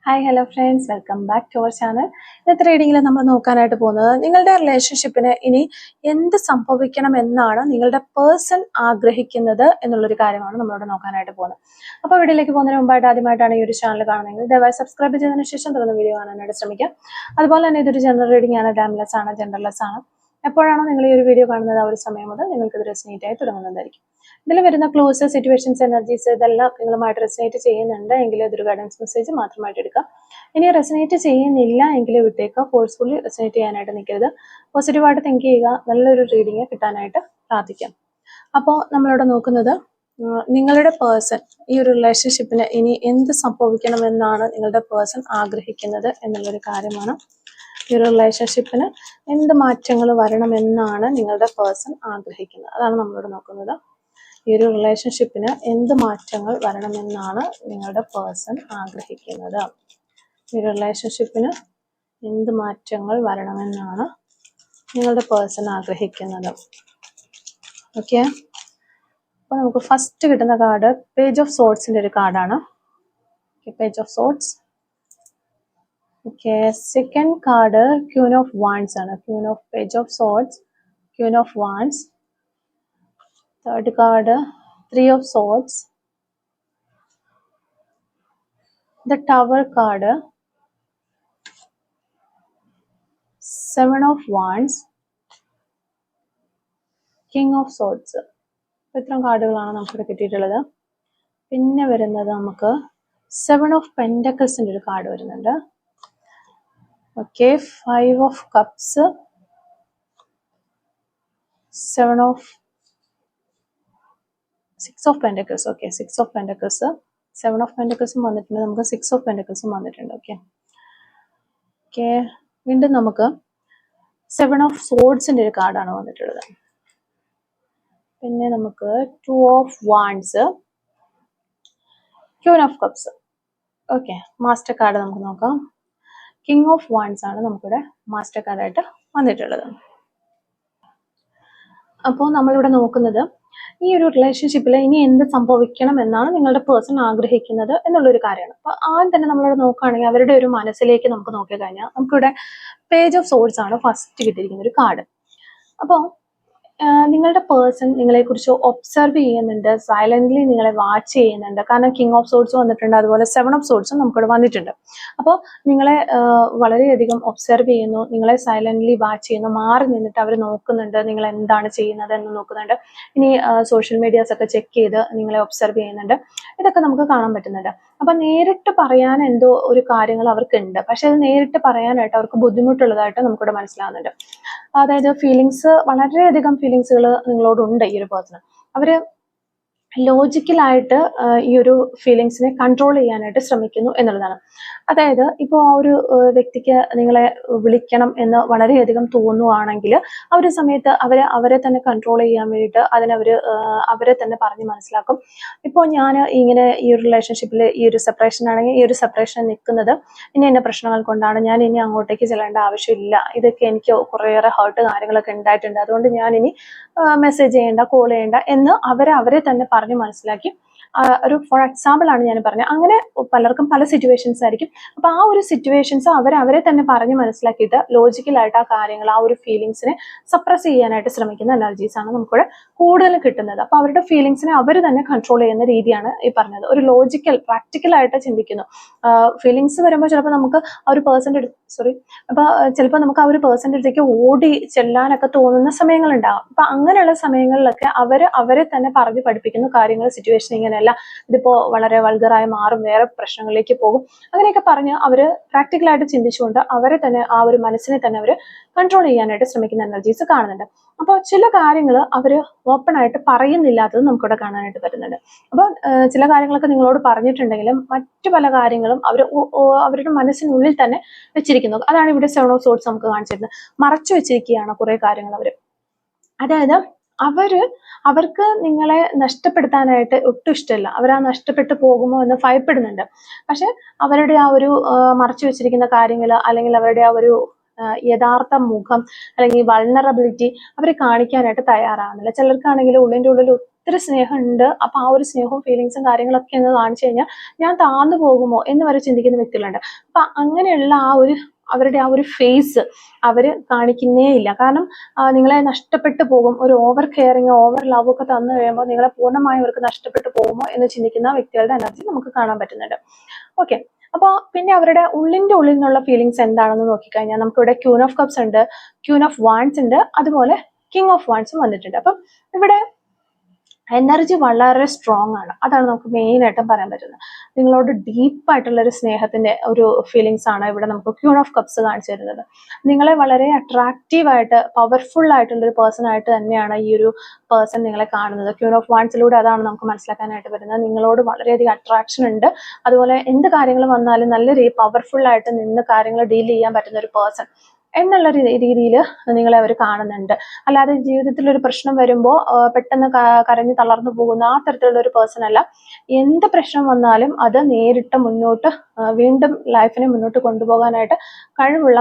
Hi hello friends, welcome back to our channel. ഇന്നത്തെ റീഡിങ്ങിൽ നമ്മൾ നോക്കാനായിട്ട് പോകുന്നത് നിങ്ങളുടെ റിലേഷൻഷിപ്പിന് ഇനി എന്ത് സംഭവിക്കണം എന്നാണ് നിങ്ങളുടെ പേഴ്സൺ ആഗ്രഹിക്കുന്നത് എന്നുള്ളൊരു കാര്യമാണ് നമ്മളിവിടെ നോക്കാനായിട്ട് പോകുന്നത്. അപ്പോൾ വീഡിയോയിലേക്ക് പോകുന്നതിന് മുമ്പായിട്ട് ആദ്യമായിട്ടാണ് ഈ ഒരു ചാനൽ കാണുന്നതെങ്കിൽ ദയവായി സബ്സ്ക്രൈബ് ചെയ്തതിനു ശേഷം തുടർന്ന് വീഡിയോ കാണാനായിട്ട് ശ്രമിക്കാം. അതുപോലെ തന്നെ ഇതൊരു ജനറൽ റീഡിംഗ് ആണ്, ഡാംലെസ് ആണ്, ജെൻഡർലെസ് ആണ്. എപ്പോഴാണോ നിങ്ങൾ ഈ ഒരു വീഡിയോ കാണുന്നത് ആ ഒരു സമയം മുതൽ നിങ്ങൾക്ക് ഇത് റെസിനേറ്റ് ആയി തുടങ്ങുന്നതായിരിക്കും. ഇതിൽ വരുന്ന ക്ലോസ്, സിറ്റുവേഷൻസ്, എനർജീസ് ഇതെല്ലാം നിങ്ങളുമായിട്ട് റെസിനേറ്റ് ചെയ്യുന്നുണ്ട് എങ്കിൽ ഇതൊരു ഗൈഡൻസ് മെസ്സേജ് മാത്രമായിട്ട് എടുക്കുക. ഇനി റെസിനേറ്റ് ചെയ്യുന്നില്ല എങ്കിൽ വിട്ടേക്കുക. ഫോഴ്സ്ഫുള്ളി റെസിനേറ്റ് ചെയ്യാനായിട്ട് നിൽക്കരുത്. പോസിറ്റീവായിട്ട് തിങ്ക് ചെയ്യുക. നല്ലൊരു റീഡിങ് കിട്ടാനായിട്ട് പ്രാർത്ഥിക്കാം. അപ്പോൾ നമ്മളിവിടെ നോക്കുന്നത് നിങ്ങളുടെ പേഴ്സൺ ഈ ഒരു റിലേഷൻഷിപ്പിന് ഇനി എന്ത് സംഭവിക്കണമെന്നാണ് നിങ്ങളുടെ പേഴ്സൺ ആഗ്രഹിക്കുന്നത് എന്നുള്ളൊരു കാര്യമാണ്. ഈ ഒരു റിലേഷൻഷിപ്പിന് എന്ത് മാറ്റങ്ങൾ വരണമെന്നാണ് നിങ്ങളുടെ പേഴ്സൺ ആഗ്രഹിക്കുന്നത്, അതാണ് നമ്മളിവിടെ നോക്കുന്നത്. ഈ ഒരു റിലേഷൻഷിപ്പിന് എന്ത് മാറ്റങ്ങൾ വരണമെന്നാണ് നിങ്ങളുടെ പേഴ്സൺ ആഗ്രഹിക്കുന്നത്. ഈ റിലേഷൻഷിപ്പിന് എന്ത് മാറ്റങ്ങൾ വരണമെന്നാണ് നിങ്ങളുടെ പേഴ്സൺ ആഗ്രഹിക്കുന്നത്. ഓക്കെ, അപ്പോൾ നമുക്ക് ഫസ്റ്റ് കിട്ടുന്ന കാർഡ് പേജ് ഓഫ് സോർട്സിന്റെ ഒരു കാർഡാണ്. Page of swords. Okay, second card queen of wands ആണ്. Queen of page of swords, queen of wands. Third card three of swords, the tower card, seven of wands, king of swords. ഇത്രയും കാർഡുകളാണ് നമുക്കിവിടെ കിട്ടിയിട്ടുള്ളത്. പിന്നെ വരുന്നത് നമുക്ക് seven of പെൻഡക്കിൾസിന്റെ ഒരു card വരുന്നുണ്ട്. Okay, five of cups, seven of six of pentacles. Okay, six of pentacles, seven of പെൻഡക്കിൾസും വന്നിട്ടുണ്ട്, നമുക്ക് സിക്സ് ഓഫ് പെൻഡക്കിൾസും വന്നിട്ടുണ്ട്. ഓക്കെ ഓക്കെ, വീണ്ടും നമുക്ക് സെവൻ ഓഫ് സോർഡ്സിന്റെ ഒരു കാർഡാണ് വന്നിട്ടുള്ളത്. പിന്നെ നമുക്ക് two of wands, queen of cups. Okay, master card നമുക്ക് നോക്കാം. കിങ് ഓഫ് വാൻഡ്സ് ആണ് നമുക്കിവിടെ മാസ്റ്റർ കാർഡായിട്ട് വന്നിട്ടുള്ളത്. അപ്പോൾ നമ്മളിവിടെ നോക്കുന്നത് ഈ ഒരു റിലേഷൻഷിപ്പിൽ ഇനി എന്ത് സംഭവിക്കണം എന്നാണ് നിങ്ങളുടെ പേഴ്സൺ ആഗ്രഹിക്കുന്നത് എന്നുള്ളൊരു കാര്യമാണ്. അപ്പോൾ ആദ്യം തന്നെ നമ്മളിവിടെ നോക്കുകയാണെങ്കിൽ അവരുടെ ഒരു മനസ്സിലേക്ക് നമുക്ക് നോക്കിക്കഴിഞ്ഞാൽ നമുക്കിവിടെ പേജ് ഓഫ് സോർട്സ് ആണ് ഫസ്റ്റ് കിട്ടിയിരിക്കുന്ന ഒരു കാർഡ്. അപ്പോൾ നിങ്ങളുടെ പേഴ്സൺ നിങ്ങളെക്കുറിച്ച് ഒബ്സർവ് ചെയ്യുന്നുണ്ട്, സൈലന്റ്ലി നിങ്ങളെ വാച്ച് ചെയ്യുന്നുണ്ട്. കാരണം കിങ് ഓഫ് സോർട്സ് വന്നിട്ടുണ്ട്, അതുപോലെ സെവൻ ഓഫ് സോർട്സും നമുക്കിവിടെ വന്നിട്ടുണ്ട്. അപ്പോൾ നിങ്ങളെ വളരെയധികം ഒബ്സർവ് ചെയ്യുന്നു, നിങ്ങളെ സൈലന്റ്ലി വാച്ച് ചെയ്യുന്നു, മാറി നിന്നിട്ട് അവർ നോക്കുന്നുണ്ട് നിങ്ങൾ എന്താണ് ചെയ്യുന്നത് എന്ന് നോക്കുന്നുണ്ട്. ഇനി സോഷ്യൽ മീഡിയാസ് ഒക്കെ ചെക്ക് ചെയ്ത് നിങ്ങളെ ഒബ്സർവ് ചെയ്യുന്നുണ്ട്. ഇതൊക്കെ നമുക്ക് കാണാൻ പറ്റുന്നുണ്ട്. അപ്പൊ നേരിട്ട് പറയാൻ എന്തോ ഒരു കാര്യങ്ങൾ അവർക്കുണ്ട്, പക്ഷെ അത് നേരിട്ട് പറയാനായിട്ട് അവർക്ക് ബുദ്ധിമുട്ടുള്ളതായിട്ട് നമുക്കിവിടെ മനസ്സിലാവുന്നുണ്ട്. അതായത് ഫീലിങ്സ്, വളരെയധികം ഫീലിങ്സുകൾ നിങ്ങളോടുണ്ട് ഈ ഒരു പേഴ്സൺ. അവര് ലോജിക്കലായിട്ട് ഈ ഒരു ഫീലിങ്സിനെ കൺട്രോൾ ചെയ്യാനായിട്ട് ശ്രമിക്കുന്നു എന്നുള്ളതാണ്. അതായത് ഇപ്പോൾ ആ ഒരു വ്യക്തിക്ക് നിങ്ങളെ വിളിക്കണം എന്ന് വളരെയധികം തോന്നുവാണെങ്കിൽ ആ ഒരു സമയത്ത് അവരെ തന്നെ കൺട്രോൾ ചെയ്യാൻ വേണ്ടിയിട്ട് അവരെ തന്നെ പറഞ്ഞ് മനസ്സിലാക്കും. ഇപ്പോൾ ഞാൻ ഇങ്ങനെ ഈ ഒരു റിലേഷൻഷിപ്പിൽ ഈ ഒരു സെപ്പറേഷൻ ആണെങ്കിൽ ഈ ഒരു സെപ്പറേഷൻ നിൽക്കുന്നത് ഇന്ന പ്രശ്നങ്ങൾ കൊണ്ടാണ്, ഞാൻ ഇനി അങ്ങോട്ടേക്ക് ചെല്ലേണ്ട ആവശ്യമില്ല, ഇതൊക്കെ എനിക്ക് കുറേയേറെ ഹേർട്ട് കാര്യങ്ങളൊക്കെ ഉണ്ടായിട്ടുണ്ട്, അതുകൊണ്ട് ഞാൻ ഇനി മെസ്സേജ് ചെയ്യേണ്ട, കോൾ ചെയ്യേണ്ട എന്ന് അവരെ തന്നെ പറഞ്ഞ് മനസ്സിലാക്കി. ഒരു ഫോർ എക്സാമ്പിൾ ആണ് ഞാൻ പറഞ്ഞത്. അങ്ങനെ പലർക്കും പല സിറ്റുവേഷൻസ് ആയിരിക്കും. അപ്പൊ ആ ഒരു സിറ്റുവേഷൻസ് അവരെ തന്നെ പറഞ്ഞ് മനസ്സിലാക്കിയിട്ട് ലോജിക്കലായിട്ട് ആ കാര്യങ്ങൾ, ആ ഒരു ഫീലിങ്സിനെ സപ്രസ് ചെയ്യാനായിട്ട് ശ്രമിക്കുന്ന എനർജീസ് ആണ് നമുക്കിവിടെ കൂടുതൽ കിട്ടുന്നത്. അപ്പൊ അവരുടെ ഫീലിങ്സിനെ അവർ തന്നെ കൺട്രോൾ ചെയ്യുന്ന രീതിയാണ് ഈ പറഞ്ഞത്. ഒരു ലോജിക്കൽ, പ്രാക്ടിക്കൽ ആയിട്ട് ചിന്തിക്കുന്നു. ഫീലിങ്സ് വരുമ്പോൾ ചിലപ്പോൾ നമുക്ക് ആ ഒരു പേഴ്സന്റെ അപ്പൊ ചിലപ്പോൾ നമുക്ക് ആ ഒരു പേഴ്സന്റെ അടുത്തേക്ക് ഓടി ചെല്ലാനൊക്കെ തോന്നുന്ന സമയങ്ങളുണ്ടാകും. അപ്പൊ അങ്ങനെയുള്ള സമയങ്ങളിലൊക്കെ അവരെ തന്നെ പറഞ്ഞ് പഠിപ്പിക്കുന്ന കാര്യങ്ങൾ, സിറ്റുവേഷൻ ഇങ്ങനെയല്ല, ഇതിപ്പോ വളരെ വൾഗറായി മാറും, വേറെ പ്രശ്നങ്ങളിലേക്ക് പോകും, അങ്ങനെയൊക്കെ പറഞ്ഞ് അവര് പ്രാക്ടിക്കലായിട്ട് ചിന്തിച്ചുകൊണ്ട് അവരെ തന്നെ, ആ ഒരു മനസ്സിനെ തന്നെ അവര് കൺട്രോൾ ചെയ്യാനായിട്ട് ശ്രമിക്കുന്ന എനർജീസ് കാണുന്നുണ്ട്. അപ്പോൾ ചില കാര്യങ്ങൾ അവര് ഓപ്പൺ ആയിട്ട് പറയുന്നില്ലാത്തത് നമുക്കിവിടെ കാണാനായിട്ട് പറ്റുന്നുണ്ട്. അപ്പോൾ ചില കാര്യങ്ങളൊക്കെ നിങ്ങളോട് പറഞ്ഞിട്ടുണ്ടെങ്കിലും മറ്റു പല കാര്യങ്ങളും അവരുടെ മനസ്സിനുള്ളിൽ തന്നെ വെച്ചിരിക്കുന്നു. അതാണ് ഇവിടെ സെവൻ ഓഫ് സോർട്സ് നമുക്ക് കാണിച്ചിരുന്നത്. മറച്ചു വെച്ചിരിക്കുകയാണ് കുറെ കാര്യങ്ങൾ അവര്. അതായത് അവർക്ക് നിങ്ങളെ നഷ്ടപ്പെടുത്താനായിട്ട് ഒട്ടും ഇഷ്ടമല്ല. ആ നഷ്ടപ്പെട്ടു പോകുമോ എന്ന് ഭയപ്പെടുന്നുണ്ട്. പക്ഷെ അവരുടെ ആ ഒരു മറച്ചു വെച്ചിരിക്കുന്ന കാര്യങ്ങൾ, അല്ലെങ്കിൽ അവരുടെ ആ ഒരു യഥാർത്ഥ മുഖം അല്ലെങ്കിൽ വൾണറബിലിറ്റി അവർ കാണിക്കാനായിട്ട് തയ്യാറാകുന്നില്ല. ചിലർക്കാണെങ്കിൽ ഉള്ളിൻ്റെ ഉള്ളിൽ ഒത്തിരി സ്നേഹമുണ്ട്, അപ്പൊ ആ ഒരു സ്നേഹവും ഫീലിങ്സും കാര്യങ്ങളൊക്കെ എന്ന് കാണിച്ചു കഴിഞ്ഞാൽ ഞാൻ താഴ്ന്നു പോകുമോ എന്ന് വരെ ചിന്തിക്കുന്ന വ്യക്തികളുണ്ട്. അപ്പൊ അങ്ങനെയുള്ള അവരുടെ ആ ഒരു ഫേസ് അവര് കാണിക്കുന്നേ ഇല്ല. കാരണം നിങ്ങളെ നഷ്ടപ്പെട്ടു പോകും, ഒരു ഓവർ കെയറിങ് ഓവർ ലവ് ഒക്കെ തന്നു കഴിയുമ്പോൾ നിങ്ങളെ പൂർണ്ണമായും അവർക്ക് നഷ്ടപ്പെട്ടു പോകുമോ എന്ന് ചിന്തിക്കുന്ന വ്യക്തികളുടെ എനർജി നമുക്ക് കാണാൻ പറ്റുന്നുണ്ട്. ഓക്കെ, അപ്പോൾ പിന്നെ അവരുടെ ഉള്ളിൽ നിന്നുള്ള ഫീലിങ്സ് എന്താണെന്ന് നോക്കിക്കഴിഞ്ഞാൽ നമുക്കിവിടെ ക്യൂൻ ഓഫ് കപ്സ് ഉണ്ട്, ക്യൂൻ ഓഫ് വാൻഡ്സ് ഉണ്ട്, അതുപോലെ കിങ് ഓഫ് വാൻഡ്സും വന്നിട്ടുണ്ട്. അപ്പം ഇവിടെ എനർജി വളരെ സ്ട്രോങ് ആണ്. അതാണ് നമുക്ക് മെയിൻ ആയിട്ടും പറയാൻ പറ്റുന്നത്. നിങ്ങളോട് ഡീപ്പായിട്ടുള്ള ഒരു സ്നേഹത്തിന്റെ ഒരു ഫീലിങ്സ് ആണ് ഇവിടെ നമുക്ക് ക്യൂൺ ഓഫ് കപ്സ് കാണിച്ചു തരുന്നത്. നിങ്ങളെ വളരെ അട്രാക്റ്റീവായിട്ട് പവർഫുൾ ആയിട്ടുള്ള ഒരു പേഴ്സൺ ആയിട്ട് തന്നെയാണ് ഈ ഒരു പേഴ്സൺ നിങ്ങളെ കാണുന്നത്. ക്യൂൺ ഓഫ് വാൻഡ്സിലൂടെ അതാണ് നമുക്ക് മനസ്സിലാക്കാനായിട്ട് വരുന്നത്. നിങ്ങളോട് വളരെയധികം അട്രാക്ഷൻ ഉണ്ട്. അതുപോലെ എന്ത് കാര്യങ്ങൾ വന്നാലും നല്ല പവർഫുൾ ആയിട്ട് നിന്ന് കാര്യങ്ങൾ ഡീൽ ചെയ്യാൻ പറ്റുന്ന ഒരു പേഴ്സൺ എന്നുള്ള രീതിയിൽ നിങ്ങളെ അവർ കാണുന്നുണ്ട്. അല്ലാതെ ജീവിതത്തിൽ ഒരു പ്രശ്നം വരുമ്പോൾ പെട്ടെന്ന് കരഞ്ഞു തളർന്നു പോകുന്ന ആ തരത്തിലുള്ള ഒരു പേഴ്സൺ അല്ല. എന്ത് പ്രശ്നം വന്നാലും അത് നേരിട്ട് മുന്നോട്ട് വീണ്ടും ലൈഫിനെ മുന്നോട്ട് കൊണ്ടുപോകാനായിട്ട് കഴിവുള്ള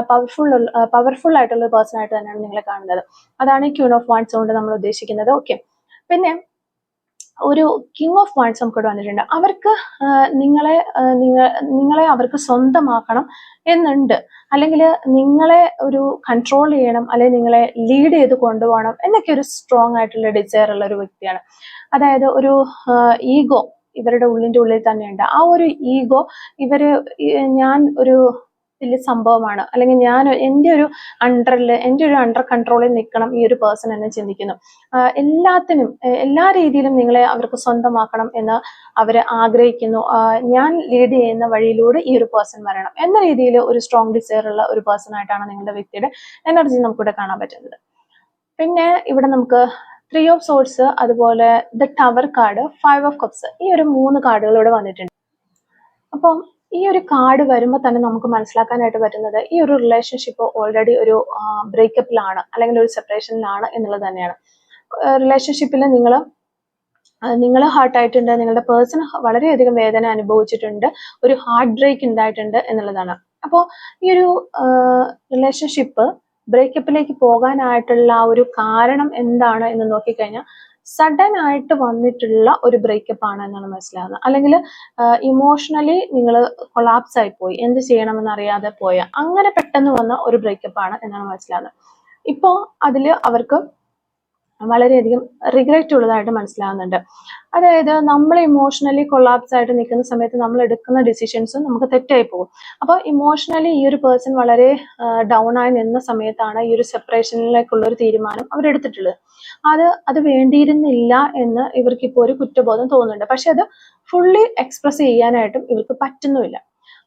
പവർഫുൾ ആയിട്ടുള്ള ഒരു പേഴ്സൺ ആയിട്ട് തന്നെയാണ് നിങ്ങളെ കാണുന്നത്. അതാണ് ഈ ക്യൂൻ ഓഫ് വാൻഡ്സ് കൊണ്ട് നമ്മൾ ഉദ്ദേശിക്കുന്നത്. ഓക്കെ, പിന്നെ ഒരു കിങ് ഓഫ് വാൻഡ്സ് നമുക്ക് വന്നിട്ടുണ്ട്. അവർക്ക് നിങ്ങളെ അവർക്ക് സ്വന്തമാക്കണം എന്നുണ്ട്, അല്ലെങ്കിൽ നിങ്ങളെ ഒരു കൺട്രോൾ ചെയ്യണം, അല്ലെങ്കിൽ നിങ്ങളെ ലീഡ് ചെയ്ത് കൊണ്ടുപോകണം എന്നൊക്കെ ഒരു സ്ട്രോങ് ആയിട്ടുള്ള ഡിസയർ ഉള്ള ഒരു വ്യക്തിയാണ്. അതായത് ഒരു ഈഗോ ഇവരുടെ ഉള്ളിൽ തന്നെയുണ്ട്. ആ ഒരു ഈഗോ ഞാൻ ഒരു വലിയ സംഭവമാണ്, അല്ലെങ്കിൽ ഞാൻ എൻ്റെ ഒരു അണ്ടർ കൺട്രോളിൽ നിൽക്കണം ഈ ഒരു പേഴ്സൺ എന്ന് ചിന്തിക്കുന്നു. എല്ലാ രീതിയിലും നിങ്ങളെ അവർക്ക് സ്വന്തമാക്കണം എന്ന് അവർ ആഗ്രഹിക്കുന്നു. ഞാൻ ലീഡ് ചെയ്യുന്ന വഴിയിലൂടെ ഈ ഒരു പേഴ്സൺ വരണം എന്ന രീതിയിൽ ഒരു സ്ട്രോങ് ഡിസയർ ഉള്ള ഒരു പേഴ്സൺ ആയിട്ടാണ് നിങ്ങളുടെ വ്യക്തിയുടെ എനർജി നമുക്കിവിടെ കാണാൻ പറ്റുന്നത്. പിന്നെ ഇവിടെ നമുക്ക് 3 ഓഫ് സോർട്സ്, അതുപോലെ the tower card, 5 of cups, ഈ ഒരു 3 കാർഡുകൾ ഇവിടെ വന്നിട്ടുണ്ട്. അപ്പം ഈ ഒരു കാർഡ് വരുമ്പോൾ തന്നെ നമുക്ക് മനസ്സിലാക്കാനായിട്ട് പറ്റുന്നത് ഈ ഒരു റിലേഷൻഷിപ്പ് ഓൾറെഡി ഒരു ബ്രേക്കപ്പിലാണ് അല്ലെങ്കിൽ ഒരു സെപ്പറേഷനിലാണ് എന്നുള്ളത് തന്നെയാണ്. റിലേഷൻഷിപ്പിൽ നിങ്ങൾ ഹാർട്ടായിട്ടുണ്ട്, നിങ്ങളുടെ പേഴ്സൺ വളരെയധികം വേദന അനുഭവിച്ചിട്ടുണ്ട്, ഒരു ഹാർട്ട് ബ്രേക്ക് ഉണ്ടായിട്ടുണ്ട് എന്നുള്ളതാണ്. അപ്പോൾ ഈ ഒരു റിലേഷൻഷിപ്പ് ബ്രേക്കപ്പിലേക്ക് പോകാനായിട്ടുള്ള ആ ഒരു കാരണം എന്താണ് എന്ന് നോക്കിക്കഴിഞ്ഞാൽ സഡൻ ആയിട്ട് വന്നിട്ടുള്ള ഒരു ബ്രേക്കപ്പ് ആണ് എന്നാണ് മനസ്സിലാകുന്നത്. അല്ലെങ്കിൽ ഇമോഷണലി നിങ്ങൾ കൊളാപ്സ് ആയി പോയി, എന്ത് ചെയ്യണമെന്ന് അറിയാതെ പോയ അങ്ങനെ പെട്ടെന്ന് വന്ന ഒരു ബ്രേക്കപ്പ് ആണ് എന്നാണ് മനസ്സിലാകുന്നത്. ഇപ്പോൾ അതിൽ അവർക്ക് വളരെയധികം റിഗ്രറ്റ് ഉള്ളതായിട്ട് മനസ്സിലാകുന്നുണ്ട്. അതായത് നമ്മൾ ഇമോഷണലി കൊളാപ്സ് ആയിട്ട് നിൽക്കുന്ന സമയത്ത് നമ്മൾ എടുക്കുന്ന ഡിസിഷൻസും നമുക്ക് തെറ്റായി പോകും. അപ്പോൾ ഇമോഷണലി ഈ ഒരു പേഴ്സൺ വളരെ ഡൗൺ ആയി നിന്ന സമയത്താണ് ഈ ഒരു സെപ്പറേഷനിലേക്കുള്ള ഒരു തീരുമാനം അവരെടുത്തിട്ടുള്ളത്. അത് വേണ്ടിയിരുന്നില്ല എന്ന് ഇവർക്കിപ്പോൾ ഒരു കുറ്റബോധം തോന്നുന്നുണ്ട്. പക്ഷെ അത് ഫുള്ളി എക്സ്പ്രസ് ചെയ്യാനായിട്ടും ഇവർക്ക് പറ്റുന്നുമില്ല.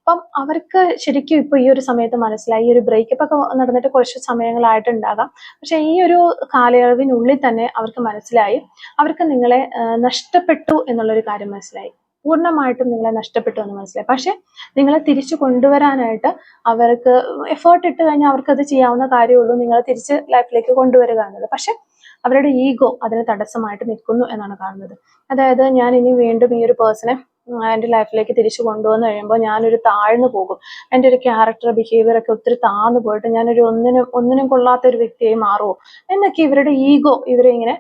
അപ്പം അവർക്ക് ശരിക്കും ഇപ്പൊ ഈ ഒരു സമയത്ത് മനസ്സിലായി, ഈ ഒരു ബ്രേക്കപ്പ് ഒക്കെ നടന്നിട്ട് കുറച്ച് സമയങ്ങളായിട്ടുണ്ടാകാം, പക്ഷെ ഈ ഒരു കാലയളവിനുള്ളിൽ തന്നെ അവർക്ക് മനസ്സിലായി അവർക്ക് നിങ്ങളെ നഷ്ടപ്പെട്ടു എന്നുള്ളൊരു കാര്യം മനസ്സിലായി. പൂർണ്ണമായിട്ടും നിങ്ങളെ നഷ്ടപ്പെട്ടു എന്ന് മനസ്സിലായി. പക്ഷെ നിങ്ങളെ തിരിച്ചു കൊണ്ടുവരാനായിട്ട് അവർക്ക് എഫേർട്ട് ഇട്ട് കഴിഞ്ഞാൽ അവർക്കത് ചെയ്യാവുന്ന കാര്യമുള്ളൂ, നിങ്ങളെ തിരിച്ച് ലൈഫിലേക്ക് കൊണ്ടുവരിക എന്നത്. പക്ഷെ അവരുടെ ഈഗോ അതിന് തടസ്സമായിട്ട് നിൽക്കുന്നു എന്നാണ് കാണുന്നത്. അതായത് ഞാൻ ഇനി വീണ്ടും ഈ ഒരു പേഴ്സണെ എൻ്റെ ലൈഫിലേക്ക് തിരിച്ചു കൊണ്ടുവന്നു കഴിയുമ്പോൾ ഞാനൊരു താഴ്ന്നു പോകും, എൻ്റെ ഒരു ക്യാരക്ടർ ബിഹേവിയർ ഒക്കെ ഒത്തിരി താഴ്ന്നു പോയിട്ട് ഞാനൊരു ഒന്നിനും കൊള്ളാത്ത ഒരു വ്യക്തിയായി മാറുമോ എന്നൊക്കെ ഇവരുടെ ഈഗോ ഇവരെ ഇങ്ങനെ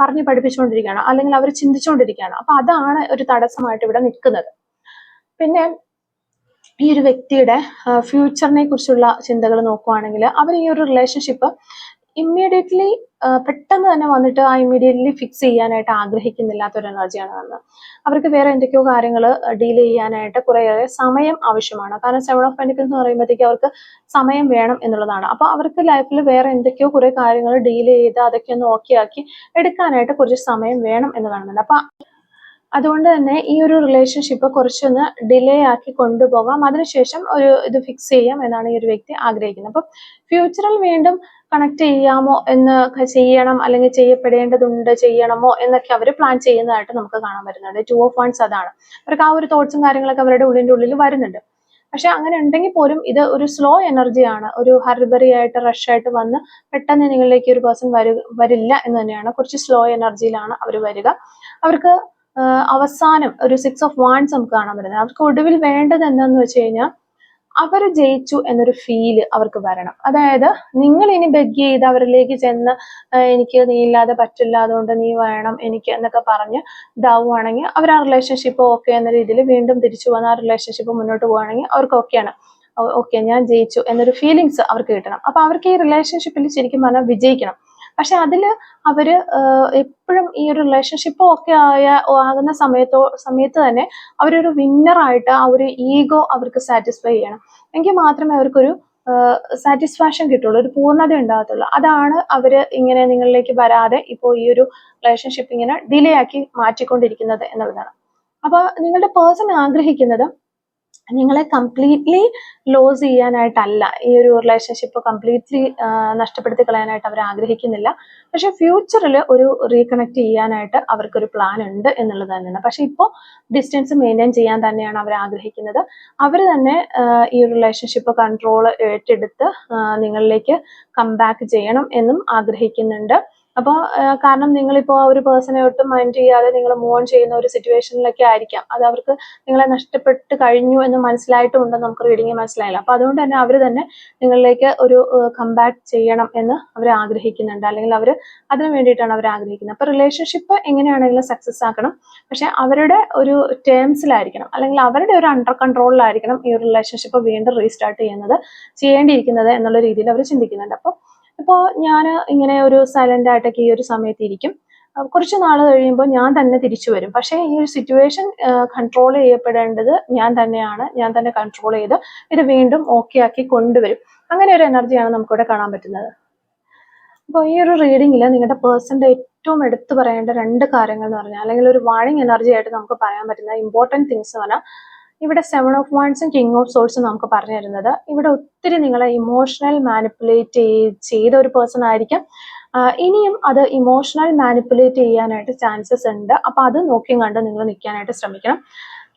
പറഞ്ഞ് പഠിപ്പിച്ചുകൊണ്ടിരിക്കുകയാണ്, അല്ലെങ്കിൽ അവർ ചിന്തിച്ചുകൊണ്ടിരിക്കുകയാണ്. അപ്പൊ അതാണ് ഒരു തടസ്സമായിട്ട് ഇവിടെ നിൽക്കുന്നത്. പിന്നെ ഈ ഒരു വ്യക്തിയുടെ ഫ്യൂച്ചറിനെ കുറിച്ചുള്ള ചിന്തകൾ നോക്കുവാണെങ്കിൽ അവർ ഈ ഒരു റിലേഷൻഷിപ്പ് ഇമ്മീഡിയറ്റ്ലി പെട്ടെന്ന് തന്നെ വന്നിട്ട് ആ ഇമ്മീഡിയറ്റ്ലി ഫിക്സ് ചെയ്യാനായിട്ട് ആഗ്രഹിക്കുന്നില്ലാത്തൊരു എനർജിയാണ് കാണുന്നത്. അവർക്ക് വേറെ എന്തൊക്കെയോ കാര്യങ്ങൾ ഡീൽ ചെയ്യാനായിട്ട് കുറേയേറെ സമയം ആവശ്യമാണ്. കാരണം 7 ഓഫ് പെന്റിക്കിൾസ് എന്ന് പറയുമ്പോഴത്തേക്ക് അവർക്ക് സമയം വേണം എന്നുള്ളതാണ്. അപ്പൊ അവർക്ക് ലൈഫിൽ വേറെ എന്തൊക്കെയോ കുറെ കാര്യങ്ങൾ ഡീൽ ചെയ്ത് അതൊക്കെ ഒന്ന് ഓക്കെ ആക്കി എടുക്കാനായിട്ട് കുറച്ച് സമയം വേണം എന്ന് കാണുന്നുണ്ട്. അപ്പൊ അതുകൊണ്ട് തന്നെ ഈ ഒരു റിലേഷൻഷിപ്പ് കുറച്ചൊന്ന് ഡിലേ ആക്കി കൊണ്ടുപോകാം, അതിനുശേഷം ഇത് ഫിക്സ് ചെയ്യാം എന്നാണ് ഈ ഒരു വ്യക്തി ആഗ്രഹിക്കുന്നത്. അപ്പം ഫ്യൂച്ചറിൽ വീണ്ടും കണക്ട് ചെയ്യാമോ ചെയ്യണം, അല്ലെങ്കിൽ ചെയ്യണമോ എന്നൊക്കെ അവർ പ്ലാൻ ചെയ്യുന്നതായിട്ട് നമുക്ക് കാണാൻ പറ്റുന്നുണ്ട്. 2 ഓഫ് വാൻഡ്സ് അതാണ്. അവർക്ക് ആ ഒരു തോട്ട്സും കാര്യങ്ങളൊക്കെ അവരുടെ ഉള്ളിൽ വരുന്നുണ്ട്. പക്ഷെ അങ്ങനെ ഉണ്ടെങ്കിൽ പോലും ഇത് ഒരു സ്ലോ എനർജിയാണ്, ഒരു ഹർബറി ആയിട്ട് റഷ് ആയിട്ട് വന്ന് പെട്ടെന്ന് നിങ്ങളിലേക്ക് ഒരു പേഴ്സൺ വരില്ല എന്ന് തന്നെയാണ്. കുറച്ച് സ്ലോ എനർജിയിലാണ് അവർ വരിക. അവർക്ക് അവസാനം ഒരു 6 ഓഫ് വാൻഡ്സ് നമുക്ക് കാണാൻ പറ്റുന്നത്. അവർക്ക് ഒടുവിൽ വേണ്ടത് എന്താന്ന് വെച്ച് കഴിഞ്ഞാൽ അവർ ജയിച്ചു എന്നൊരു ഫീല് അവർക്ക് വരണം. അതായത് നിങ്ങൾ ഇനി ബെഗ് ചെയ്ത് അവരിലേക്ക് ചെന്ന് എനിക്ക് നീ ഇല്ലാതെ പറ്റില്ല, അതുകൊണ്ട് നീ വേണം എനിക്ക് എന്നൊക്കെ പറഞ്ഞ് ഇതാവുകയാണെങ്കിൽ അവർ ആ റിലേഷൻഷിപ്പ് ഓക്കെ എന്ന രീതിയിൽ വീണ്ടും തിരിച്ചു വന്ന് ആ റിലേഷൻഷിപ്പ് മുന്നോട്ട് പോവുകയാണെങ്കിൽ അവർക്ക് ഓക്കെയാണ്. ഓക്കെ, ഞാൻ ജയിച്ചു എന്നൊരു ഫീലിങ്സ് അവർക്ക് കിട്ടണം. അപ്പൊ അവർക്ക് ഈ റിലേഷൻഷിപ്പിൽ ശരിക്കും പറഞ്ഞാൽ വിജയിക്കണം. പക്ഷെ അതില് അവര് എപ്പോഴും ഈ ഒരു റിലേഷൻഷിപ്പ് ഒക്കെ ആകുന്ന സമയത്ത് തന്നെ അവരൊരു വിന്നറായിട്ട് ആ ഒരു ഈഗോ അവർക്ക് സാറ്റിസ്ഫൈ ചെയ്യണം. എങ്കിൽ മാത്രമേ അവർക്കൊരു സാറ്റിസ്ഫാക്ഷൻ കിട്ടുള്ളൂ, ഒരു പൂർണ്ണത ഉണ്ടാകത്തുള്ളൂ. അതാണ് അവര് ഇങ്ങനെ നിങ്ങളിലേക്ക് വരാതെ ഇപ്പോൾ ഈ ഒരു റിലേഷൻഷിപ്പ് ഇങ്ങനെ ഡിലേ ആക്കി മാറ്റിക്കൊണ്ടിരിക്കുന്നത് എന്നുള്ളതാണ്. അപ്പൊ നിങ്ങളുടെ പേഴ്സൺ ആഗ്രഹിക്കുന്നത് നിങ്ങളെ കംപ്ലീറ്റ്ലി ലോസ് ചെയ്യാനായിട്ടല്ല, ഈ ഒരു റിലേഷൻഷിപ്പ് കംപ്ലീറ്റ്ലി നഷ്ടപ്പെടുത്തി കളയാനായിട്ട് അവർ ആഗ്രഹിക്കുന്നില്ല. പക്ഷെ ഫ്യൂച്ചറിൽ ഒരു റീകണക്ട് ചെയ്യാനായിട്ട് അവർക്കൊരു പ്ലാൻ ഉണ്ട് എന്നുള്ളത് തന്നെയാണ്. പക്ഷെ ഇപ്പോൾ ഡിസ്റ്റൻസ് മെയിൻറ്റെയിൻ ചെയ്യാൻ തന്നെയാണ് അവർ ആഗ്രഹിക്കുന്നത്. അവർ തന്നെ ഈ റിലേഷൻഷിപ്പ് കൺട്രോൾ ഏറ്റെടുത്ത് നിങ്ങളിലേക്ക് കംബാക്ക് ചെയ്യണം എന്നും ആഗ്രഹിക്കുന്നുണ്ട്. അപ്പോൾ കാരണം നിങ്ങളിപ്പോൾ ഒരു പേഴ്സണെ ഒട്ടും മൈൻഡ് ചെയ്യാതെ നിങ്ങൾ മൂവ് ഓൺ ചെയ്യുന്ന ഒരു സിറ്റുവേഷനിലൊക്കെ ആയിരിക്കാം. അത് അവർക്ക് നിങ്ങളെ നഷ്ടപ്പെട്ട് കഴിഞ്ഞു എന്ന് മനസ്സിലായിട്ടുണ്ടെന്ന് നമുക്ക് റീഡിങ്ങിൽ മനസ്സിലായില്ല. അപ്പോൾ അതുകൊണ്ട് തന്നെ അവർ തന്നെ നിങ്ങളിലേക്ക് ഒരു കംബാക്ക് ചെയ്യണം എന്ന് അവർ ആഗ്രഹിക്കുന്നുണ്ട്, അല്ലെങ്കിൽ അവർ അതിന് വേണ്ടിയിട്ടാണ് അവർ ആഗ്രഹിക്കുന്നത്. അപ്പോൾ റിലേഷൻഷിപ്പ് എങ്ങനെയാണെങ്കിലും സക്സസ് ആക്കണം, പക്ഷെ അവരുടെ ഒരു ടേംസിലായിരിക്കണം, അല്ലെങ്കിൽ അവരുടെ ഒരു അണ്ടർ കൺട്രോളിലായിരിക്കണം ഈ ഒരു റിലേഷൻഷിപ്പ് വീണ്ടും റീസ്റ്റാർട്ട് ചെയ്യേണ്ടിയിരിക്കുന്നത് എന്നുള്ള രീതിയിൽ അവർ ചിന്തിക്കുന്നുണ്ട്. അപ്പോൾ ഞാൻ ഇങ്ങനെ ഒരു സൈലന്റ് ആയിട്ടൊക്കെ ഈ ഒരു സമയത്ത് ഇരിക്കും. കുറച്ച് നാൾ കഴിയുമ്പോൾ ഞാൻ തന്നെ തിരിച്ചു വരും. പക്ഷേ ഈ ഒരു സിറ്റുവേഷൻ കൺട്രോൾ ചെയ്യപ്പെടേണ്ടത് ഞാൻ തന്നെയാണ്. ഞാൻ തന്നെ കൺട്രോൾ ചെയ്ത് ഇത് വീണ്ടും ഓക്കെ ആക്കി കൊണ്ടുവരും. അങ്ങനെ ഒരു എനർജിയാണ് നമുക്കിവിടെ കാണാൻ പറ്റുന്നത്. അപ്പോൾ ഈ ഒരു റീഡിങ്ങിൽ നിങ്ങളുടെ പേഴ്സന്റെ ഏറ്റവും എടുത്തു പറയേണ്ട 2 കാര്യങ്ങൾ എന്ന് പറഞ്ഞാൽ, അല്ലെങ്കിൽ ഒരു വാണിംഗ് എനർജി ആയിട്ട് നമുക്ക് പറയാൻ പറ്റുന്ന ഇമ്പോർട്ടൻറ്റ് തിങ്സ് എന്ന് പറഞ്ഞാൽ, ഇവിടെ 7 ഓഫ് വാൻഡ്സും കിങ് ഓഫ് സോൾസും നമുക്ക് പറഞ്ഞു തരുന്നത് ഇവിടെ ഒത്തിരി നിങ്ങളെ ഇമോഷണൽ മാനിപ്പുലേറ്റ് ചെയ്ത ഒരു പേഴ്സൺ ആയിരിക്കാം. ഇനിയും അത് ഇമോഷണൽ മാനിപ്പുലേറ്റ് ചെയ്യാനായിട്ട് ചാൻസസ് ഉണ്ട്. അപ്പൊ അത് നോക്കിയും കണ്ട് നിങ്ങൾ നിൽക്കാനായിട്ട് ശ്രമിക്കണം.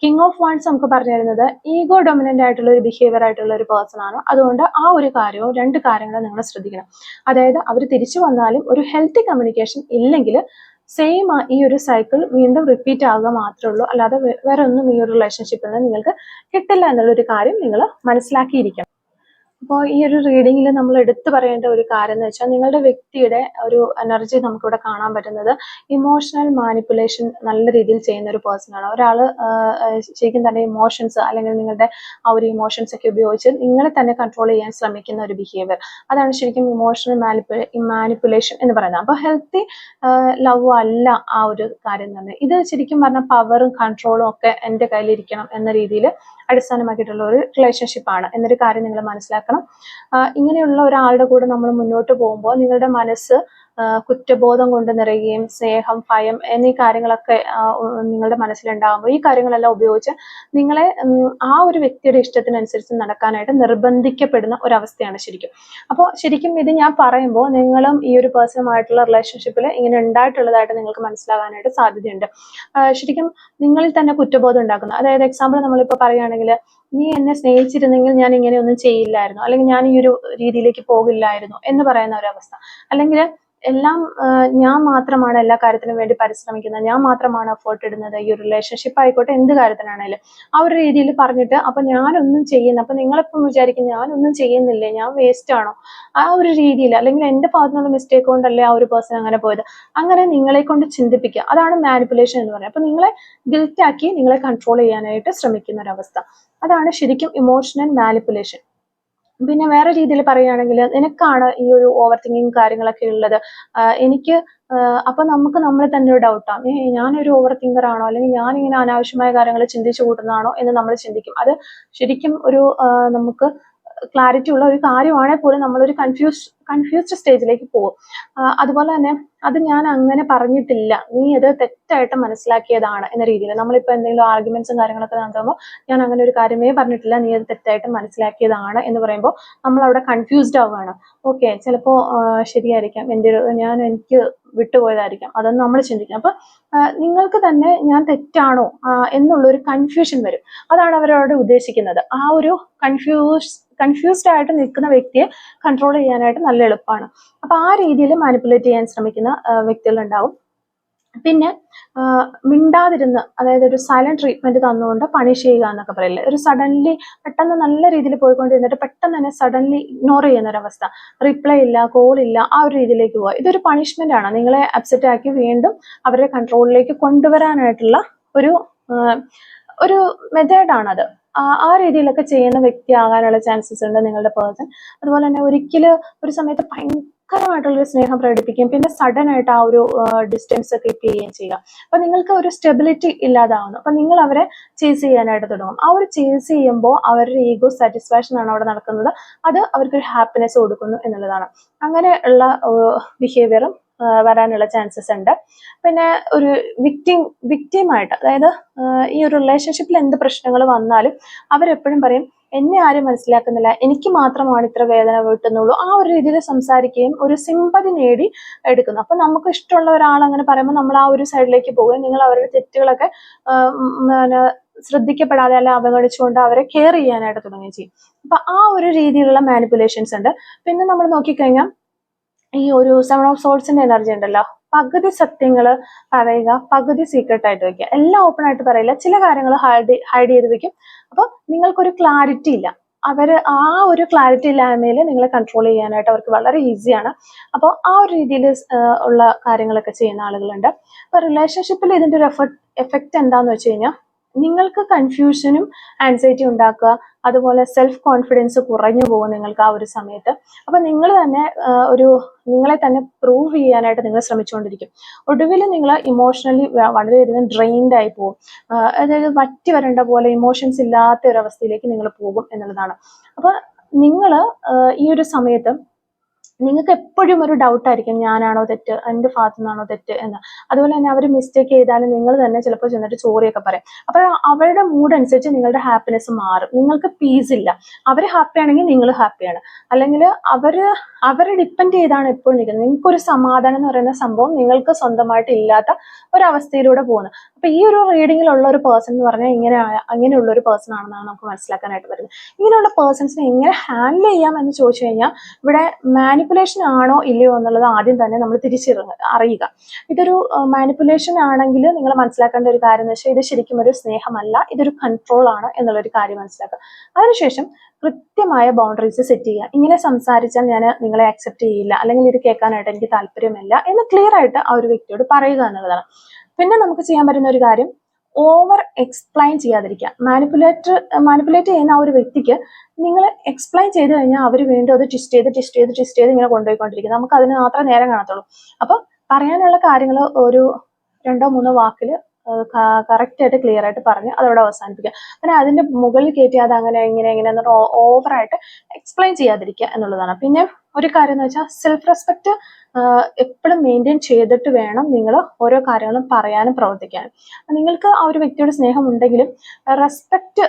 കിങ് ഓഫ് വാൻഡ്സ് നമുക്ക് പറഞ്ഞു തരുന്നത് ഈഗോ ഡൊമിനന്റ് ആയിട്ടുള്ള ഒരു ബിഹേവിയർ ആയിട്ടുള്ള ഒരു പേഴ്സൺ ആണ്. അതുകൊണ്ട് ആ ഒരു കാര്യവും 2 കാര്യങ്ങളും നിങ്ങൾ ശ്രദ്ധിക്കണം. അതായത് അവർ തിരിച്ചു വന്നാലും ഒരു ഹെൽത്തി കമ്മ്യൂണിക്കേഷൻ ഇല്ലെങ്കിൽ സെയിം ഈ ഒരു സൈക്കിൾ വീണ്ടും റിപ്പീറ്റ് ആവുക മാത്രമേ ഉള്ളൂ. അല്ലാതെ വേറെ ഒന്നും ഈ ഒരു റിലേഷൻഷിപ്പിൽ നിന്ന് നിങ്ങൾക്ക് കിട്ടില്ല എന്നുള്ളൊരു കാര്യം നിങ്ങൾ മനസ്സിലാക്കിയിരിക്കണം. അപ്പോൾ ഈ ഒരു റീഡിങ്ങിൽ നമ്മൾ എടുത്തു പറയേണ്ട ഒരു കാര്യം എന്ന് വെച്ചാൽ, നിങ്ങളുടെ വ്യക്തിയുടെ ഒരു എനർജി നമുക്കിവിടെ കാണാൻ പറ്റുന്നത് ഇമോഷണൽ മാനിപ്പുലേഷൻ നല്ല രീതിയിൽ ചെയ്യുന്ന ഒരു പേഴ്സൺ ആണ്. ഒരാൾ ശരിക്കും തന്നെ ഇമോഷൻസ്, അല്ലെങ്കിൽ നിങ്ങളുടെ ആ ഒരു ഇമോഷൻസ് ഒക്കെ ഉപയോഗിച്ച് നിങ്ങളെ തന്നെ കൺട്രോൾ ചെയ്യാൻ ശ്രമിക്കുന്ന ഒരു ബിഹേവിയർ, അതാണ് ശരിക്കും ഇമോഷണൽ മാനിപ്പുലേഷൻ എന്ന് പറയുന്നത്. അപ്പോൾ ഹെൽത്തി ലവ് അല്ല ആ ഒരു കാര്യം തന്നെ. ഇത് ശരിക്കും പറഞ്ഞാൽ പവറും കൺട്രോളും ഒക്കെ എൻ്റെ കയ്യിലിരിക്കണം എന്ന രീതിയിൽ അടിസ്ഥാനമാക്കിയിട്ടുള്ള ഒരു റിലേഷൻഷിപ്പാണ് എന്നൊരു കാര്യം നിങ്ങൾ മനസ്സിലാക്കണം. ഇങ്ങനെയുള്ള ഒരാളുടെ കൂടെ നമ്മൾ മുന്നോട്ട് പോകുമ്പോൾ നിങ്ങളുടെ മനസ്സ് കുറ്റബോധം കൊണ്ട് നിറയുകയും സ്നേഹം, ഭയം എന്നീ കാര്യങ്ങളൊക്കെ നിങ്ങളുടെ മനസ്സിലുണ്ടാകുമ്പോൾ ഈ കാര്യങ്ങളെല്ലാം ഉപയോഗിച്ച് നിങ്ങളെ ആ ഒരു വ്യക്തിയുടെ ഇഷ്ടത്തിനനുസരിച്ച് നടക്കാനായിട്ട് നിർബന്ധിക്കപ്പെടുന്ന ഒരവസ്ഥയാണ് ശരിക്കും. അപ്പോൾ ശരിക്കും ഇത് ഞാൻ പറയുമ്പോൾ നിങ്ങളും ഈ ഒരു പേഴ്സണുമായിട്ടുള്ള റിലേഷൻഷിപ്പിൽ ഇങ്ങനെ ഉണ്ടായിട്ടുള്ളതായിട്ട് നിങ്ങൾക്ക് മനസ്സിലാകാനായിട്ട് സാധ്യതയുണ്ട്. ശരിക്കും നിങ്ങളിൽ തന്നെ കുറ്റബോധം ഉണ്ടാക്കുന്നു. അതായത് എക്സാമ്പിൾ നമ്മളിപ്പോൾ പറയുകയാണെങ്കിൽ, നീ എന്നെ സ്നേഹിച്ചിരുന്നെങ്കിൽ ഞാൻ ഇങ്ങനെ ഒന്നും ചെയ്യില്ലായിരുന്നു, അല്ലെങ്കിൽ ഞാൻ ഈ ഒരു രീതിയിലേക്ക് പോകില്ലായിരുന്നു എന്ന് പറയുന്ന ഒരവസ്ഥ. അല്ലെങ്കിൽ എല്ലാം ഞാൻ മാത്രമാണ് എല്ലാ കാര്യത്തിനും വേണ്ടി പരിശ്രമിക്കുന്നത്, ഞാൻ മാത്രമാണ് എഫേർട്ട് ഇടുന്നത്, ഈ ഒരു റിലേഷൻഷിപ്പ് ആയിക്കോട്ടെ എന്ത് കാര്യത്തിനാണേലും ആ ഒരു രീതിയിൽ പറഞ്ഞിട്ട് അപ്പൊ ഞാനൊന്നും ചെയ്യുന്ന, അപ്പൊ നിങ്ങളിപ്പം വിചാരിക്കും ഞാനൊന്നും ചെയ്യുന്നില്ലേ, ഞാൻ വേസ്റ്റ് ആണോ, ആ ഒരു രീതിയിൽ, അല്ലെങ്കിൽ എന്റെ ഭാഗത്തുനിന്നുള്ള മിസ്റ്റേക്ക് കൊണ്ടല്ലേ ആ ഒരു പേഴ്സൺ അങ്ങനെ പോയത്, അങ്ങനെ നിങ്ങളെ കൊണ്ട് ചിന്തിപ്പിക്കുക. അതാണ് മാനിപ്പുലേഷൻ എന്ന് പറയുന്നത്. അപ്പൊ നിങ്ങളെ ഗിൽറ്റ് ആക്കി നിങ്ങളെ കൺട്രോൾ ചെയ്യാനായിട്ട് ശ്രമിക്കുന്ന ഒരവസ്ഥ, അതാണ് ശരിക്കും ഇമോഷണൽ മാനിപ്പുലേഷൻ. പിന്നെ വേറെ രീതിയിൽ പറയുകയാണെങ്കിൽ, നിനക്കാണ് ഈ ഒരു ഓവർ തിങ്കിങ് കാര്യങ്ങളൊക്കെ ഉള്ളത്, എനിക്ക് അപ്പൊ നമുക്ക് നമ്മളെ തന്നെ ഒരു ഡൗട്ടാണ്, ഞാനൊരു ഓവർ തിങ്കർ ആണോ, അല്ലെങ്കിൽ ഞാൻ ഇങ്ങനെ അനാവശ്യമായ കാര്യങ്ങൾ ചിന്തിച്ചു കൂട്ടുന്നതാണോ എന്ന് നമ്മൾ ചിന്തിക്കും. അത് ശരിക്കും ഒരു നമുക്ക് ക്ലാരിറ്റി ഉള്ള ഒരു കാര്യമാണെങ്കിൽ പോലും നമ്മളൊരു കൺഫ്യൂസ്ഡ് സ്റ്റേജിലേക്ക് പോകും. അതുപോലെ തന്നെ അത് ഞാൻ അങ്ങനെ പറഞ്ഞിട്ടില്ല, നീ ഇത് തെറ്റായിട്ട് മനസ്സിലാക്കിയതാണ് എന്ന രീതിയിൽ നമ്മളിപ്പോൾ എന്തെങ്കിലും ആർഗ്യുമെന്റ്സും കാര്യങ്ങളൊക്കെ നടത്തുമ്പോൾ ഞാൻ അങ്ങനെ ഒരു കാര്യമേ പറഞ്ഞിട്ടില്ല, നീ അത് തെറ്റായിട്ട് മനസ്സിലാക്കിയതാണ് എന്ന് പറയുമ്പോൾ നമ്മൾ അവിടെ കൺഫ്യൂസ്ഡ് ആവുകയാണ്. ഓക്കെ, ചിലപ്പോൾ ശരിയായിരിക്കാം, എനിക്ക് വിട്ടുപോയതായിരിക്കാം, അതൊന്നും നമ്മൾ ചിന്തിക്കാം. അപ്പൊ നിങ്ങൾക്ക് തന്നെ ഞാൻ തെറ്റാണോ എന്നുള്ളൊരു കൺഫ്യൂഷൻ വരും. അതാണ് അവരോട് ഉദ്ദേശിക്കുന്നത്. ആ ഒരു കൺഫ്യൂസ്ഡ് ആയിട്ട് നിൽക്കുന്ന വ്യക്തിയെ കൺട്രോൾ ചെയ്യാനായിട്ട് നല്ല എളുപ്പമാണ്. അപ്പൊ ആ രീതിയിൽ മാനിപ്പുലേറ്റ് ചെയ്യാൻ ശ്രമിക്കുന്ന വ്യക്തികളുണ്ടാവും. പിന്നെ മിണ്ടാതിരുന്ന്, അതായത് ഒരു സൈലന്റ് ട്രീറ്റ്മെന്റ് തന്നുകൊണ്ട് പണിഷ് ചെയ്യുക എന്നൊക്കെ പറയില്ലേ, ഒരു സഡൻലി പെട്ടെന്ന് നല്ല രീതിയിൽ പോയിക്കൊണ്ടിരുന്നിട്ട് പെട്ടെന്ന് തന്നെ സഡൻലി ഇഗ്നോർ ചെയ്യുന്ന ഒരു അവസ്ഥ, റിപ്ലൈ ഇല്ല, കോൾ ഇല്ല, ആ ഒരു രീതിയിലേക്ക് പോവുക. ഇതൊരു പണിഷ്മെന്റ് ആണ്, നിങ്ങളെ അപ്സെറ്റ് ആക്കി വീണ്ടും അവരെ കൺട്രോളിലേക്ക് കൊണ്ടുവരാനായിട്ടുള്ള ഒരു ഒരു മെത്തേഡാണത്. ആ രീതിയിലൊക്കെ ചെയ്യുന്ന വ്യക്തി ആകാനുള്ള ചാൻസസ് ഉണ്ട് നിങ്ങളുടെ പേഴ്സൺ. അതുപോലെ തന്നെ ഒരിക്കലും ഒരു സമയത്ത് ഭയങ്കരമായിട്ടുള്ളൊരു സ്നേഹം പ്രകടിപ്പിക്കും, പിന്നെ സഡൻ ആയിട്ട് ആ ഒരു ഡിസ്റ്റൻസ് കീപ്പ് ചെയ്യുകയും ചെയ്യുക. അപ്പൊ നിങ്ങൾക്ക് ഒരു സ്റ്റെബിലിറ്റി ഇല്ലാതാവുന്നു. അപ്പൊ നിങ്ങൾ അവരെ ചേസ് ചെയ്യാനായിട്ട് തുടങ്ങും. ആ ഒരു ചേസ് ചെയ്യുമ്പോൾ അവരുടെ ഈഗോ സാറ്റിസ്ഫാക്ഷൻ ആണ് അവിടെ നടക്കുന്നത്. അത് അവർക്കൊരു ഹാപ്പിനെസ് കൊടുക്കുന്നു എന്നുള്ളതാണ്. അങ്ങനെയുള്ള ബിഹേവിയറും വരാനുള്ള ചാൻസസ് ഉണ്ട്. പിന്നെ ഒരു വിക്ടിമായിട്ട്, അതായത് ഈ ഒരു റിലേഷൻഷിപ്പിൽ എന്ത് പ്രശ്നങ്ങൾ വന്നാലും അവരെപ്പോഴും പറയും, എന്നെ ആരും മനസ്സിലാക്കുന്നില്ല, എനിക്ക് മാത്രമാണ് ഇത്ര വേദന വീട്ടുന്നുള്ളൂ, ആ ഒരു രീതിയിൽ സംസാരിക്കുകയും ഒരു സിമ്പതി നേടി എടുക്കുന്നു. അപ്പൊ നമുക്ക് ഇഷ്ടമുള്ള ഒരാൾ അങ്ങനെ പറയുമ്പോൾ നമ്മൾ ആ ഒരു സൈഡിലേക്ക് പോവുകയും നിങ്ങൾ അവരുടെ തെറ്റുകളൊക്കെ ശ്രദ്ധിക്കപ്പെടാതെ അല്ല അവഗണിച്ചുകൊണ്ട് അവരെ കെയർ ചെയ്യാനായിട്ട് തുടങ്ങുകയും ചെയ്യും. അപ്പൊ ആ ഒരു രീതിയിലുള്ള മാനിപ്പുലേഷൻസ് ഉണ്ട്. പിന്നെ നമ്മൾ നോക്കിക്കഴിഞ്ഞാൽ ഈ ഒരു 7 ഓഫ് സോൾസിന്റെ എനർജി ഉണ്ടല്ലോ, പകുതി സത്യങ്ങൾ പറയുക, പകുതി സീക്രട്ട് ആയിട്ട് വെക്കുക. എല്ലാം ഓപ്പൺ ആയിട്ട് പറയില്ല, ചില കാര്യങ്ങൾ ഹൈഡ് ചെയ്ത് വെക്കും. അപ്പൊ നിങ്ങൾക്കൊരു ക്ലാരിറ്റി ഇല്ല. അവര് ആ ഒരു ക്ലാരിറ്റി ഇല്ലായ്മയിൽ നിങ്ങളെ കൺട്രോൾ ചെയ്യാനായിട്ട് അവർക്ക് വളരെ ഈസിയാണ്. അപ്പോൾ ആ ഒരു രീതിയിൽ ഉള്ള കാര്യങ്ങളൊക്കെ ചെയ്യുന്ന ആളുകളുണ്ട്. അപ്പൊ റിലേഷൻഷിപ്പിൽ ഇതിന്റെ ഒരു എഫക്റ്റ് എന്താന്ന് വെച്ച് കഴിഞ്ഞാൽ, നിങ്ങൾക്ക് കൺഫ്യൂഷനും ആൻസൈറ്റി ഉണ്ടാക്കുക, അതുപോലെ സെൽഫ് കോൺഫിഡൻസ് കുറഞ്ഞു പോകും നിങ്ങൾക്ക് ആ ഒരു സമയത്ത്. അപ്പൊ നിങ്ങൾ തന്നെ നിങ്ങളെ തന്നെ പ്രൂവ് ചെയ്യാനായിട്ട് നിങ്ങൾ ശ്രമിച്ചുകൊണ്ടിരിക്കും. ഒടുവിൽ നിങ്ങൾ ഇമോഷണലി വളരെയധികം ഡ്രെയിൻഡ് ആയി പോകും. അതായത് വറ്റി വരേണ്ട പോലെ ഇമോഷൻസ് ഇല്ലാത്ത ഒരു അവസ്ഥയിലേക്ക് നിങ്ങൾ പോകും എന്നുള്ളതാണ്. അപ്പൊ നിങ്ങൾ ഈ ഒരു സമയത്ത് നിങ്ങൾക്ക് എപ്പോഴും ഒരു ഡൗട്ട് ആയിരിക്കും, ഞാനാണോ തെറ്റ്, എൻ്റെ ഭാഗത്തു നിന്നാണോ തെറ്റ് എന്ന്. അതുപോലെ തന്നെ അവർ മിസ്റ്റേക്ക് ചെയ്താലും നിങ്ങൾ തന്നെ ചിലപ്പോൾ ചെന്നിട്ട് സോറിയൊക്കെ പറയും. അപ്പോൾ അവരുടെ മൂഡ് അനുസരിച്ച് നിങ്ങളുടെ ഹാപ്പിനെസ് മാറും. നിങ്ങൾക്ക് പീസ് ഇല്ല. അവർ ഹാപ്പി ആണെങ്കിൽ നിങ്ങൾ ഹാപ്പിയാണ്, അല്ലെങ്കിൽ അവരെ ഡിപ്പെൻഡ് ചെയ്താണ് എപ്പോഴും നിൽക്കുന്നത്. നിങ്ങൾക്കൊരു സമാധാനം എന്ന് പറയുന്ന സംഭവം നിങ്ങൾക്ക് സ്വന്തമായിട്ട് ഇല്ലാത്ത ഒരവസ്ഥയിലൂടെ പോകുന്നത്. അപ്പൊ ഈ ഒരു റീഡിങ്ങിലുള്ള ഒരു പേഴ്സൺ എന്ന് പറഞ്ഞാൽ അങ്ങനെയുള്ള ഒരു പേഴ്സൺ ആണെന്നാണ് നമുക്ക് മനസ്സിലാക്കാനായിട്ട് പറ്റുന്നത്. ഇങ്ങനെയുള്ള പേഴ്സൺസിനെ എങ്ങനെ ഹാൻഡിൽ ചെയ്യാം എന്ന് ചോദിച്ചു കഴിഞ്ഞാൽ, ഇവിടെ മാനിപ്പുലേഷൻ ആണോ ഇല്ലയോ എന്നുള്ളത് ആദ്യം തന്നെ നമ്മൾ അറിയുക. ഇതൊരു മാനിപ്പുലേഷൻ ആണെങ്കിൽ നിങ്ങൾ മനസ്സിലാക്കേണ്ട ഒരു കാര്യം എന്ന് വെച്ചാൽ, ഇത് ശരിക്കും ഒരു സ്നേഹമല്ല, ഇതൊരു കൺട്രോൾ ആണ് എന്നുള്ളൊരു കാര്യം മനസ്സിലാക്കുക. അതിനുശേഷം കൃത്യമായ ബൗണ്ടറീസ് സെറ്റ് ചെയ്യുക. ഇങ്ങനെ സംസാരിച്ചാൽ ഞാൻ നിങ്ങളെ അക്സെപ്റ്റ് ചെയ്യില്ല, അല്ലെങ്കിൽ ഇത് കേൾക്കാനായിട്ട് എനിക്ക് താല്പര്യമില്ല എന്ന് ക്ലിയർ ആയിട്ട് ആ ഒരു വ്യക്തിയോട് പറയുക എന്നുള്ളതാണ്. പിന്നെ നമുക്ക് ചെയ്യാൻ പറ്റുന്ന ഒരു കാര്യം, ഓവർ എക്സ്പ്ലെയിൻ ചെയ്യാതിരിക്കുക. മാനിപ്പുലേറ്റ് ചെയ്യുന്ന ആ ഒരു വ്യക്തിക്ക് നിങ്ങൾ എക്സ്പ്ലെയിൻ ചെയ്ത് കഴിഞ്ഞാൽ അവർ വീണ്ടും അത് ട്വിസ്റ്റ് ചെയ്ത് ഇങ്ങനെ കൊണ്ടുപോയിക്കൊണ്ടിരിക്കും. നമുക്ക് അതിന് മാത്രമേ നേരം കാണത്തുള്ളൂ. അപ്പൊ പറയാനുള്ള കാര്യങ്ങൾ ഒരു 2-3 വാക്കിൽ കറക്റ്റ് ആയിട്ട് ക്ലിയർ ആയിട്ട് പറഞ്ഞ് അതവിടെ അവസാനിപ്പിക്കുക. പിന്നെ അതിന്റെ മുകളിൽ കയറ്റി അത് അങ്ങനെ ഇങ്ങനെ എന്നിട്ട് ഓവറായിട്ട് എക്സ്പ്ലെയിൻ ചെയ്യാതിരിക്കുക എന്നുള്ളതാണ്. പിന്നെ ഒരു കാര്യം എന്ന് വെച്ചാൽ, സെൽഫ് റെസ്പെക്ട് എപ്പോഴും മെയിൻറ്റെയിൻ ചെയ്തിട്ട് വേണം നിങ്ങൾ ഓരോ കാര്യങ്ങളും പറയാനും പ്രവർത്തിക്കാനും. നിങ്ങൾക്ക് ആ ഒരു വ്യക്തിയോട് സ്നേഹം ഉണ്ടെങ്കിലും റെസ്പെക്ട്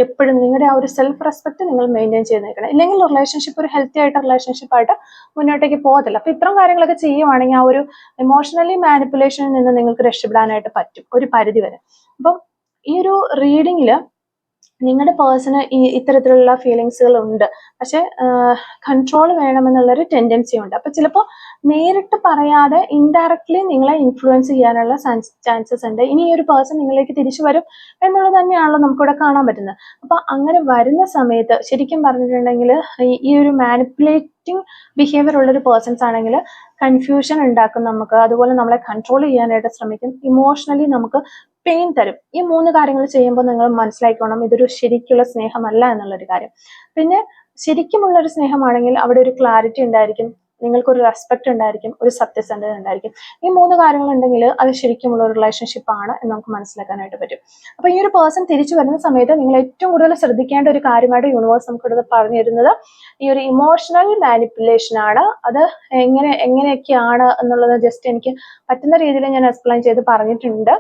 എപ്പോഴും നിങ്ങളുടെ ആ ഒരു സെൽഫ് റെസ്പെക്ട് നിങ്ങൾ മെയിൻറ്റെയിൻ ചെയ്ത് നിൽക്കണം. ഇല്ലെങ്കിൽ റിലേഷൻഷിപ്പ് ഒരു ഹെൽത്തി ആയിട്ട് റിലേഷൻഷിപ്പായിട്ട് മുന്നോട്ടേക്ക് പോകത്തില്ല. അപ്പൊ ഇത്തരം കാര്യങ്ങളൊക്കെ ചെയ്യുവാണെങ്കിൽ ആ ഒരു ഇമോഷണലി മാനിപ്പുലേഷനിൽ നിന്ന് നിങ്ങൾക്ക് രക്ഷപ്പെടാനായിട്ട് പറ്റും ഒരു പരിധി വരെ. അപ്പം ഈ ഒരു റീഡിങ്ങിൽ നിങ്ങളുടെ പേഴ്സണ് ഇത്തരത്തിലുള്ള ഫീലിങ്സുകൾ ഉണ്ട്, പക്ഷെ കൺട്രോൾ വേണമെന്നുള്ളൊരു ടെൻഡൻസി ഉണ്ട്. അപ്പൊ ചിലപ്പോൾ നേരിട്ട് പറയാതെ ഇൻഡയറക്ട്ലി നിങ്ങളെ ഇൻഫ്ലുവൻസ് ചെയ്യാനുള്ള ചാൻസസ് ഉണ്ട്. ഇനി ഈ ഒരു പേഴ്സൺ നിങ്ങളിലേക്ക് തിരിച്ചു വരും എന്നുള്ളത് തന്നെയാണല്ലോ നമുക്കിവിടെ കാണാൻ പറ്റുന്നത്. അപ്പൊ അങ്ങനെ വരുന്ന സമയത്ത് ശരിക്കും പറഞ്ഞിട്ടുണ്ടെങ്കിൽ ഈ ഒരു മാനിപ്പുലേറ്റിംഗ് ബിഹേവിയർ ഉള്ളൊരു പേഴ്സൺസ് ആണെങ്കിൽ കൺഫ്യൂഷൻ ഉണ്ടാക്കും നമുക്ക്, അതുപോലെ നമ്മളെ കൺട്രോൾ ചെയ്യാനായിട്ട് ശ്രമിക്കും, ഇമോഷണലി നമുക്ക് പെയിൻ തരും. ഈ 3 കാര്യങ്ങൾ ചെയ്യുമ്പോൾ നിങ്ങൾ മനസ്സിലാക്കണം, ഇതൊരു ശരിക്കുള്ള സ്നേഹമല്ല എന്നുള്ളൊരു കാര്യം. പിന്നെ ശരിക്കുമുള്ള ഒരു സ്നേഹമാണെങ്കിൽ അവിടെ ഒരു ക്ലാരിറ്റി ഉണ്ടായിരിക്കും, നിങ്ങൾക്കൊരു റെസ്പെക്ട് ഉണ്ടായിരിക്കും, ഒരു സത്യസന്ധത ഉണ്ടായിരിക്കും. ഈ 3 കാര്യങ്ങൾ ഉണ്ടെങ്കിൽ അത് ശരിക്കുമുള്ള ഒരു റിലേഷൻഷിപ്പ് ആണ് എന്ന് നമുക്ക് മനസ്സിലാക്കാനായിട്ട് പറ്റും. അപ്പൊ ഈ ഒരു പേഴ്സൺ തിരിച്ചു വരുന്ന സമയത്ത് നിങ്ങൾ ഏറ്റവും കൂടുതൽ ശ്രദ്ധിക്കേണ്ട ഒരു കാര്യമായിട്ട് യൂണിവേഴ്സ് നമുക്ക് ഇവിടെ പറഞ്ഞു തരുന്നത് ഈ ഒരു ഇമോഷണൽ മാനിപ്പുലേഷൻ ആണ്. അത് എങ്ങനെയൊക്കെയാണ് എന്നുള്ളത് ജസ്റ്റ് എനിക്ക് പറ്റുന്ന രീതിയിൽ ഞാൻ എക്സ്പ്ലെയിൻ ചെയ്ത് പറഞ്ഞിട്ടുണ്ട്.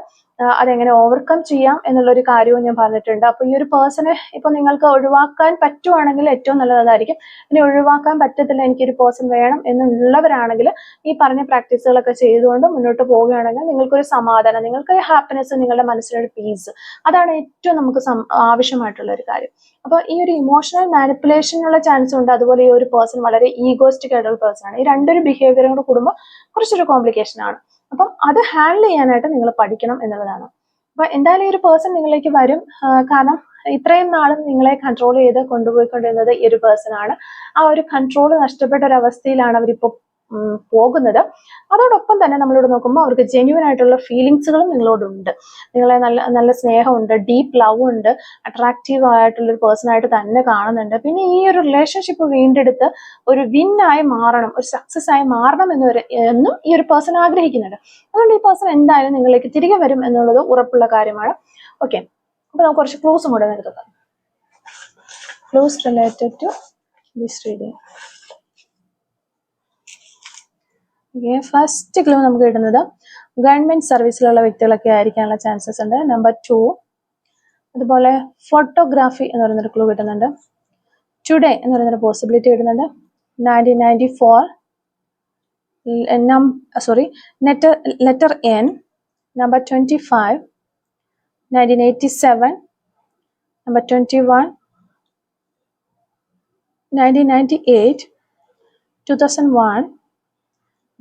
അതെങ്ങനെ ഓവർകം ചെയ്യാം എന്നുള്ളൊരു കാര്യവും ഞാൻ പറഞ്ഞിട്ടുണ്ട്. അപ്പൊ ഈ ഒരു പേഴ്സണെ ഇപ്പൊ നിങ്ങൾക്ക് ഒഴിവാക്കാൻ പറ്റുവാണെങ്കിൽ ഏറ്റവും നല്ലതായിരിക്കും. ഇനി ഒഴിവാക്കാൻ പറ്റത്തില്ല, എനിക്കൊരു പേഴ്സൺ വേണം എന്നുള്ളവരാണെങ്കിൽ ഈ പറഞ്ഞ പ്രാക്ടീസുകളൊക്കെ ചെയ്തുകൊണ്ട് മുന്നോട്ട് പോവുകയാണെങ്കിൽ നിങ്ങൾക്കൊരു സമാധാനം, നിങ്ങൾക്കൊരു ഹാപ്പിനെസ്, നിങ്ങളുടെ മനസ്സിലൊരു പീസ്, അതാണ് ഏറ്റവും നമുക്ക് ആവശ്യമായിട്ടുള്ള ഒരു കാര്യം. അപ്പൊ ഈ ഒരു ഇമോഷണൽ മാനിപ്പുലേഷനുള്ള ചാൻസ് ഉണ്ട്. അതുപോലെ ഈ ഒരു പേഴ്സൺ വളരെ ഈഗോസ്റ്റിക് ആയിട്ടുള്ള പേഴ്സൺ ആണ്. ഈ രണ്ടൊരു ബിഹേവിയറും കൂടെ കൂടുമ്പോൾ കുറച്ചൊരു കോംപ്ലിക്കേഷൻ ആണ്. അപ്പം അത് ഹാൻഡിൽ ചെയ്യാനായിട്ട് നിങ്ങൾ പഠിക്കണം എന്നുള്ളതാണ്. അപ്പൊ എന്തായാലും ഈ ഒരു പേഴ്സൺ നിങ്ങളിലേക്ക് വരും. കാരണം ഇത്രയും നാളും നിങ്ങളെ കൺട്രോൾ ചെയ്ത് കൊണ്ടുപോയിക്കൊണ്ടിരുന്നത് ഈ ഒരു പേഴ്സൺ ആണ്. ആ ഒരു കൺട്രോൾ നഷ്ടപ്പെട്ട ഒരു അവസ്ഥയിലാണ് അവരിപ്പോൾ പോകുന്നത്. അതോടൊപ്പം തന്നെ നമ്മളോട് നോക്കുമ്പോൾ അവർക്ക് ജെന്യുവൻ ആയിട്ടുള്ള ഫീലിങ്സുകളും നിങ്ങളോടുണ്ട്. നിങ്ങളെ നല്ല നല്ല സ്നേഹമുണ്ട്, ഡീപ്പ് ലവ് ഉണ്ട്, അട്രാക്റ്റീവ് ആയിട്ടുള്ള ഒരു പേഴ്സൺ ആയിട്ട് തന്നെ കാണുന്നുണ്ട്. പിന്നെ ഈ ഒരു റിലേഷൻഷിപ്പ് വീണ്ടെടുത്ത് ഒരു വിന്നായി മാറണം, ഒരു സക്സസ് ആയി മാറണം എന്നും ഈ ഒരു പേഴ്സൺ ആഗ്രഹിക്കുന്നുണ്ട്. അതുകൊണ്ട് ഈ പേഴ്സൺ എന്തായാലും നിങ്ങളിലേക്ക് തിരികെ വരും എന്നുള്ളത് ഉറപ്പുള്ള കാര്യമാണ്. ഓക്കെ, അപ്പൊ നമുക്ക് കുറച്ച് ക്ലൂസും കൂടെ എടുക്കാം. Clues related to this reading. First clue നമുക്ക് കിട്ടുന്നത് ഗവൺമെന്റ് സർവീസിലുള്ള വ്യക്തികളൊക്കെ ആയിരിക്കാനുള്ള ചാൻസസ് ഉണ്ട്. നമ്പർ 2, അതുപോലെ ഫോട്ടോഗ്രാഫി എന്ന് പറയുന്നൊരു ക്ലൂ കിട്ടുന്നുണ്ട്. ടുഡേ എന്ന് പറയുന്നൊരു പോസിബിലിറ്റി കിട്ടുന്നുണ്ട്. 1994, letter N, number 25, 1987, number 21, 1998, 2001,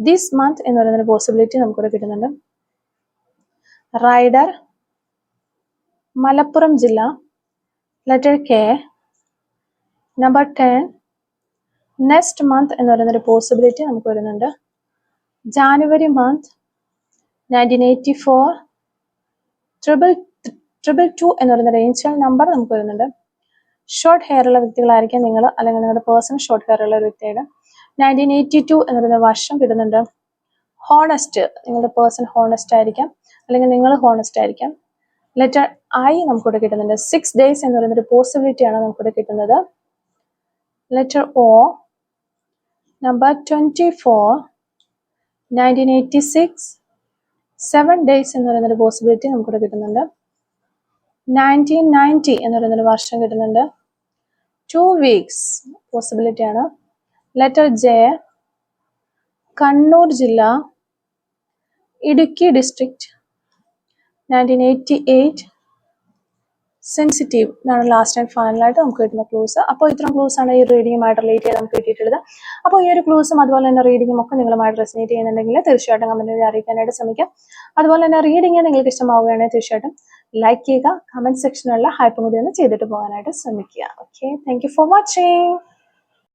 this month എന്ന് പറയുന്നൊരു പോസിബിലിറ്റി നമുക്കിവിടെ കിട്ടുന്നുണ്ട്. റൈഡർ, മലപ്പുറം ജില്ല, letter K, number 10, next month എന്ന് പറയുന്നൊരു പോസിബിലിറ്റി നമുക്ക് വരുന്നുണ്ട്. ജാനുവരി മന്ത്, 1984, 222 എന്ന് പറയുന്ന ഏഞ്ചൽ നമ്പർ നമുക്ക് വരുന്നുണ്ട്. ഷോർട്ട് ഹെയർ ഉള്ള വ്യക്തികളായിരിക്കാം നിങ്ങൾ, അല്ലെങ്കിൽ നിങ്ങളുടെ പേഴ്സൺ ഷോർട്ട് ഹെയർ ഉള്ള ഒരു വ്യക്തിയുടെ. 1982 എന്ന് പറയുന്ന വർഷം കിട്ടുന്നുണ്ട്. ഹോണസ്റ്റ്, നിങ്ങളുടെ പേഴ്സൺ ഹോണസ്റ്റ് ആയിരിക്കാം, അല്ലെങ്കിൽ നിങ്ങൾ ഹോണസ്റ്റ് ആയിരിക്കാം. ലെറ്റർ I നമുക്കിവിടെ കിട്ടുന്നുണ്ട്. 6 days എന്ന് പറയുന്നൊരു പോസിബിലിറ്റി ആണ് നമുക്കിവിടെ കിട്ടുന്നത്. ലെറ്റർ O, നമ്പർ 24, 1986, 7 days എന്ന് പറയുന്നൊരു പോസിബിലിറ്റി നമുക്കിവിടെ കിട്ടുന്നുണ്ട്. 1990 എന്ന് പറയുന്നൊരു വർഷം കിട്ടുന്നുണ്ട്. 2 weeks പോസിബിലിറ്റി ആണ്. ലെറ്റർ J, കണ്ണൂർ ജില്ല, ഇടുക്കി ഡിസ്ട്രിക്ട്, 1988, സെൻസിറ്റീവ് എന്നാണ് ലാസ്റ്റ് ആൻഡ് ഫൈനലായിട്ട് നമുക്ക് കിട്ടുന്ന ക്ലൂസ്. അപ്പോൾ ഇത്രയും ക്ലൂസ് ആണ് ഈ റീഡിങ്ങുമായിട്ട് റിലേറ്റ് ചെയ്ത് നമുക്ക് കിട്ടിയിട്ടുള്ളത്. അപ്പോൾ ഈ ഒരു ക്ലൂസും അതുപോലെ തന്നെ റീഡിങ്ങും ഒക്കെ നിങ്ങളുമായിട്ട് റെസനേറ്റ് ചെയ്യുന്നുണ്ടെങ്കിൽ തീർച്ചയായിട്ടും കമന്റിൽ അറിയിക്കാനായിട്ട് ശ്രമിക്കാം. അതുപോലെ തന്നെ റീഡിങ് നിങ്ങൾക്ക് ഇഷ്ടമാവുകയാണെങ്കിൽ തീർച്ചയായിട്ടും ലൈക്ക് ചെയ്യുക, കമന്റ് സെക്ഷനിലുള്ള ഹൈപ്പും കൂടി ഒന്ന് ചെയ്തിട്ട് പോകാനായിട്ട് ശ്രമിക്കുക. Okay, thank you for watching.